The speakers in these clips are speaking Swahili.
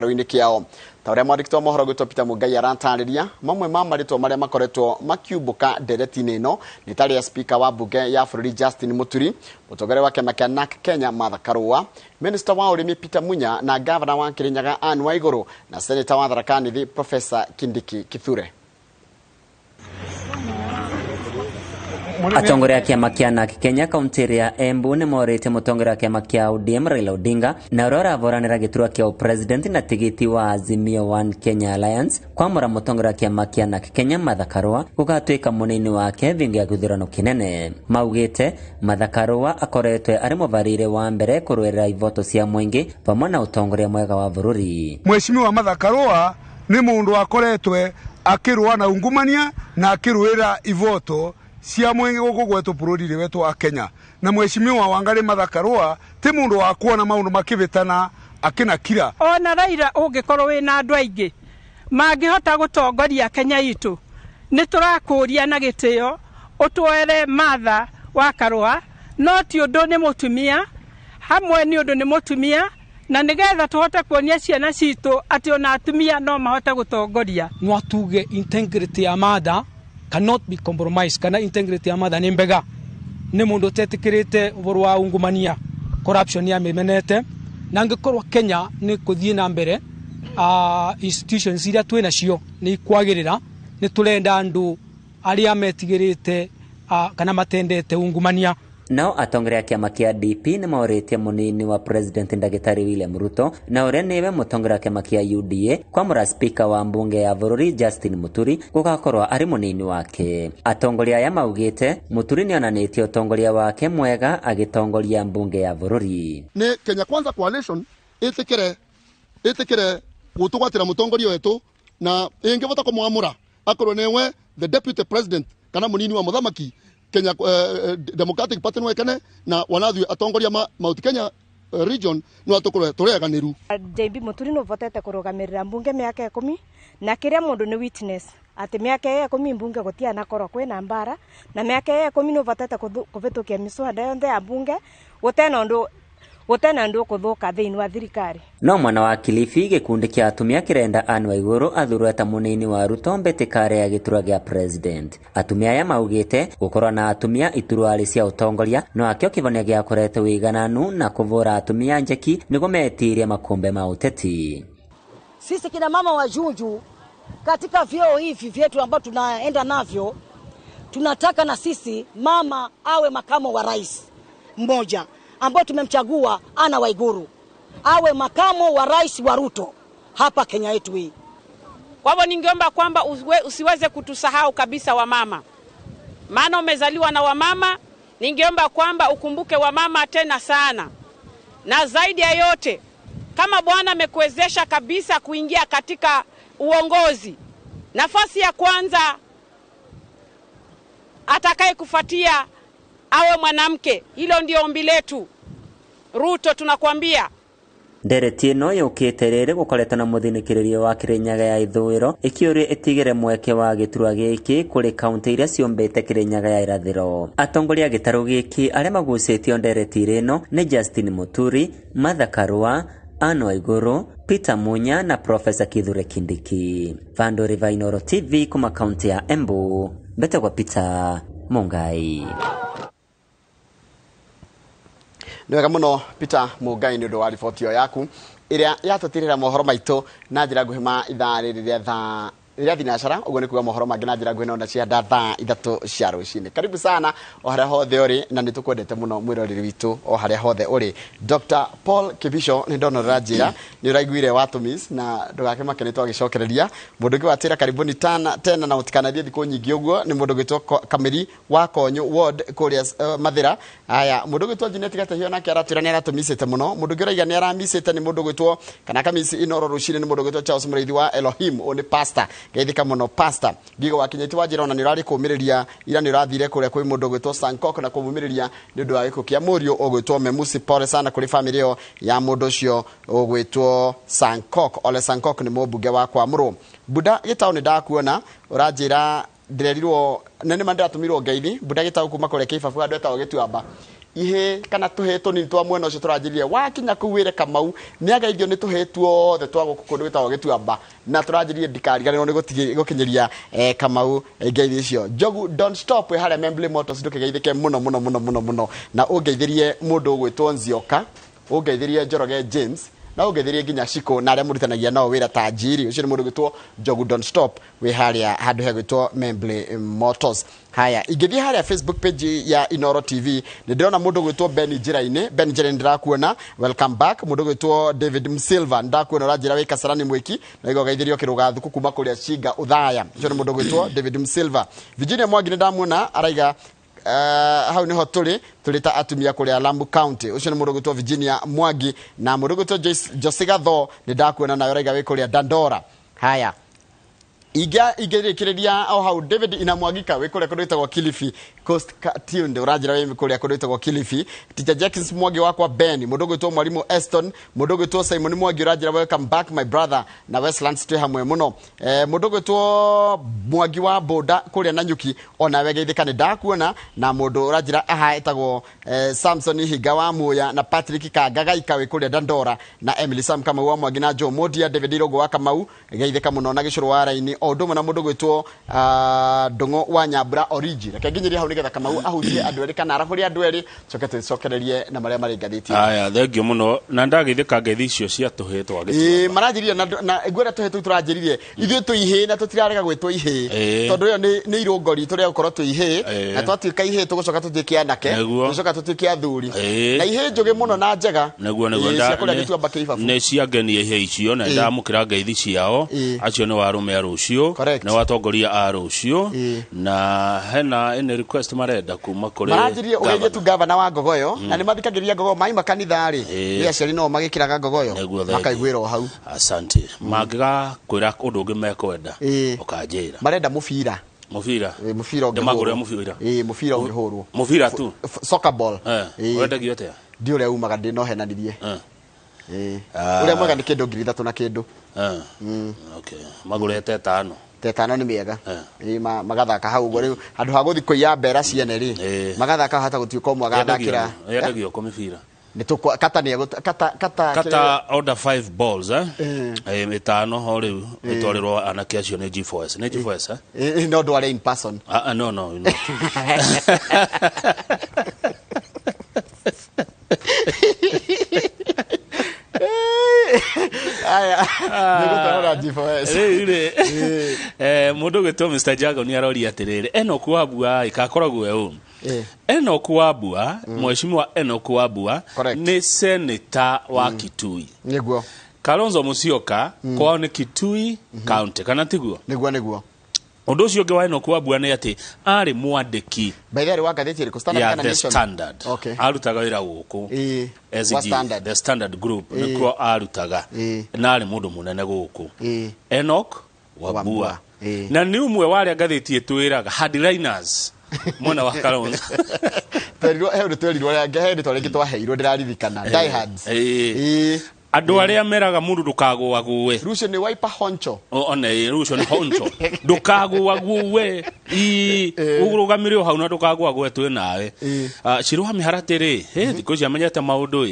Roine kiao tawre mwarikto mohoro gutopita mugai arantariria mamwe mamarito maria makoretwo makiubuka nderetine no nitari ya speaker wa bunge ya Florida Justin Muturi, mutogore wake NARC Kenya Martha Karua, minister wa urimi Peter Munya na governor wa Kirinyaga Anne Waiguru na senator wa Tharaka Nithi Professor Kindiki Kithure. Atongoria kiama kia NARC Kenya kaunti ya Embu ni morete mutongoria kiama kia ODM Raila Odinga na urora voranira giturwa kia president na tigiti wa Azimio One Kenya Alliance kwamura mutongoria kiama kia NARC Kenya Martha Karua gugatwika munini wake vingi ya guthurano kinene. Maugite Martha Karua akoretwe ari muvarire wa mbere kurwera ivoto cia mwingi pamwe na utongoria mwega wa bururi. Mheshimiwa Martha Karua ni mundu akoretwe akirwa na ungumania na akirwera ivoto cia mwingi guku gwetu bururi wetu wa Kenya, na Mheshimiwa Wangari Martha Karua ti mundu wa kuona maundu makibitana akina kira. Ona Raila ungikorwo wina andu aingi mangihota gutongoria Kenya itu, ni turakuria na gitio utwere Martha wa Karua no ti undu ni mutumia hamwe ni undu ni mutumia na nigetha tuhote kuonia ciana citu ati ona atumia no mahote gutongoria. Nwatuge integrity ya Martha cannot be compromised. Kana integrity ya Martha ni mbega ni mundu tetikirite uburu wa ungumania corruption ya memenete na ngikorwa Kenya ni kuthie na mbere institutions iria twina cio ni kwagirira ni turenda andu aria metigirite kana matendete ungumania. Nao atongoria kiama kia DP ni maoretie munini wa president Ndagitari William Ruto na uria niwe mutongoria kiama kia UDA kwamura speaker wa mbunge ya bururi Justin Muturi gugakorwa ari munini wake. Atongoria aya maugite Muturi ni onanitie utongoria wake mwega agitongoria mbunge ya bururi. Ni Kenya Kwanza Coalition itikire gutugwatira mutongoria wetu na ingivota kumwamura akorwo niwe the deputy president kana munini wa muthamaki Kenya Democratic Party nwekane na wanathu atongoria Mount Kenya region no atukore tureganiru. JB Muturi no votete kurugamirira mbunge miaka 10 na kiria mundu ni witness ati miaka 10 mbunge gutia na koro kwina mbara na miaka 10 no votete kuvitukia miswada yonde ya mbunge gutena ndu kuthuka thiini wa thirikari. No mwana wa Kilifi gikundi kia atumia kirenda Anne Waiguru athurwo ta munini wa Ruto mbetikare ya giturwa gia president. Atumia aya maugite gukorwa na atumia iturwari cia utongoria no akio kivonia gia kurete wigananu na kuvura atumia njeki nigo metiria makombe ma uteti. Sisi kina mama wa Junju katika vyeo hivi vyetu ambao tunaenda navyo tunataka na sisi mama awe makamo wa rais mmoja ambao tumemchagua Anne Waiguru awe makamo wa rais wa Ruto hapa Kenya yetu hii. Kwa hivyo ningeomba kwamba usiweze kutusahau kabisa wamama, maana umezaliwa na wamama. Ningeomba kwamba ukumbuke wamama tena sana, na zaidi ya yote kama Bwana amekuwezesha kabisa kuingia katika uongozi, nafasi ya kwanza atakaye kufuatia awe mwanamke. Hilo ndio ombi letu. Ruto tunakwambia. Ndereti no yukiterere gukoreta na muthinikiririo wa Kirinyaga ya ithwiro ikiuria itigire mweke wa giturwa giki kuri kaunti iria ciombete Kirinyaga ya irathiro. Atongoria gitaru giki aria magucitio ndereti rino ni Justin Muturi, Martha Karua, Anne Waiguru, Peter Munya na Professor Kithure Kindiki. Vando Rivainoro TV kuma kaunti ya Embu. Bete kwa Peter Mungai. Nwega muno Peter Mungai ni ndo wa ripoti yaku iria yatutirira mohoro maitu na njira guhima ithari riria thinacara ugo ni kuga mohoro mangi na njira guhina na cia thaa 3 cia rucini. Karibu sana o haria hothe uri na nitukwendete muno mwiroreri witu o haria hothe uri. Dr. Paul Kibisho ni ndonora njira ni uraiguire watumis na ndugake makene twagicokereria mundu ngi watira karibuni tena na utikanathie thiku nyingi uguo ni mundu gitwo Kamiri wa Konyo ward kuria Mathira. Aya mundu gitwo Jeanette Gatehio nake aratwira ni aratumisite muno. Mundu ngiraiga ni aramisite ni mundu gitwo kana kamisi inoro rucini ni mundu gitwo Charles Muriithi wa Elohim oni pastor geithika muno pastor gigo wakinyeti wa jirona ni rari kumiriria ira ni rathire kuria kwi mundu gwitwo Sankok na kumumiriria ni ndu wa giko kia murio ogwitwo Memusi. Pole sana kuri family yo ya mundu cio ogwitwo Sankok. Ole Sankok ni mubunge wa Kwamuru. Buda gitau ni ndakuona uranjira ndirerirwo nene mandatumirwo ngeithi buda gitau kuma kure Kibabu andu etagwo Gituamba ihe kana tuhetwo ni twa mwena ucio turajirie wakinya kuwire Kamau ni agaithio ni tuhetwo the twa gukundu gitagwo gituamba na turajirie ndikariganirwo ni gukinyiria Kamau ngeithi icio Njogu don't stop we haria Membley Motors ndukigeithike muno na ungeithirie mundu ugwitwo Nzioka ungeithirie Njoroge James na ungeithirie nginya Shiko na aria muritanagia nao wira ta Njiri ucio ni mundu gwitwo Njogu don't stop we haria handu hegwitwo Membley Motors. Haya ingithie haria Facebook page ya Inoro TV ni ndirona mundu gwitwo Ben Njiraine ndirakuona welcome back mundu gwitwo David Msilva ndakuona rajira we Kasarani Mwiki na igogaithirio kiruga thuku kuma kuria Shinga Uthaya ucio ni mundu gwitwo David Msilva. Virginia Mwangi ndamuona araiga hau niho tuli ta atumia kuria Lambu County ucio ni mundu gwitwo Virginia Mwangi na mundu gwitwo Josiga Tho ni ndakuona na araiga we kuria Dandora. Haya igirikiria au hau David inamwagika we kuria kundu itagwo Kilifi Coast Tunde urajira we kuria kundu itagwo Kilifi. Teacher Jackson Mwangi wakwa Ben mundu gwitwo mwalimu Eston mundu gwitwo Simon Mwangi urajira welcome back my brother na Westlands twi hamwe muno mundu gwitwo Mwangi wa boda kuria Nanyuki ona wegeithika ni ndakuona na mundu urajira aha itagwo Samson Higa wa Muya na Patrick Kagaga we kuria Dandora na Emily Sam kama wa Mwangi na Joe Modia David Rogo wa Kamau geithika muno na gicuru wa raini ondo na mundu gwitwo Ndungo wa Nyambura Origi reke nginyiria hau nigetha Kamau ahutie andu eri kana arahuri andu eri cokete cokererie na maria mari ngathiti. Aya thengio muno na ndageithika ngeithi icio cia tuhetwo agitwa marajirie na igwera tuhetwo turajiririe ithuĩ tũihe na tutirarega gwĩtwo ihe tondu yo ni irungori turia gukorwo tũihe na twatuika ihe tugucoka tutuike anake tugucoka tutuike athuri na ihe njugi muno na njega naguo nĩ ciangenia ihe icio na ndamukira ngeithi ciao acio ni warume arucio na watongoria arucio na hena ene request marenda kuma kuri marajirie ugeithie tu governor wa Ngogoyo na ni mathikagiria Ngogoyo mai makanitha ri ni aciari no magikiraga Ngogoyo makaiguira hau. Asante magiga kwira undu ungi mekwenda ukanjira marenda mubira ndemagure mubira mubira uhurwo mubira tu soccer ball urenda giotea ndi uria umaga ndi no henanirie uria mwega ni kindu ngiri 3 na kindu okay magurete 5 tetano ni miega magathaka hau go riu andu ha guthi kuya mbera ciene ri magathaka hata gutuika mwaga thakira yendagio ko mibira ni tukwa kata ni kata order 5 balls mitano ho riu itorirwo anake acio ni G4S no ndware in person no no aya nigutara G4S mundu gwitwo Mr Jago ni arori atiriri Enoch Wambua ikakoragwo eu Enoch Wambua mheshimiwa Enoch Wambua ni senator wa Kitui niguo Kalonzo Musyoka kwao ni Kitui county kana tiguo niguo undu ucio ngi wa Enoch Wambua ni ati ari mwandiki baidari wa gatheti ri Standard kana Standard arutaga wira guku the Standard group niko arutaga na ari mundu munene guku Enoch Wambua na ni umwe wale gatheti etwiraga headliners mwana wa Kalonzo terirwo he twerirwo ya ngehende twarekitwa heirwo ndiraririkana die hards andu aria meraga mundu ndukagwa guwe rucio ni wiper honcho one rucio ni honcho ndukagwa guwe urugamire hau na ndukagwa guwe twi nawe ciruha miharatiri thiko cia menyete maundu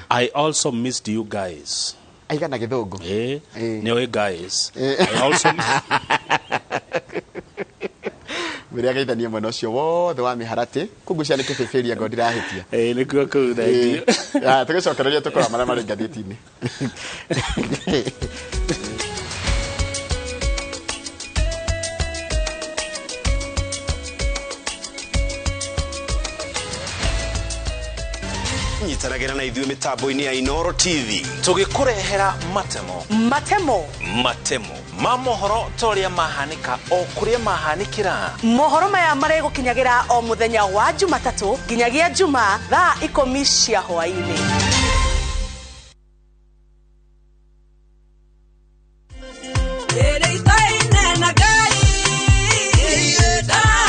I also missed you guys aigana githungu ni oi guys I also Miria gaithania mwena ucio wothe wa miharati kugucia ni kibibiria ngo ndirahitia nikuo kuu thank you tugicokereria tukora maria mari ngathiti-ini nyitanagira na ithuĩ mitambo-ini ya Inoro TV tugikurehera matemo ma mohoro toria mahanika o kuria mahanikira mohoro maya mare gukinyagira o muthenya wa Jumatatu nginyagia Juma thaa 10 cia hwaini.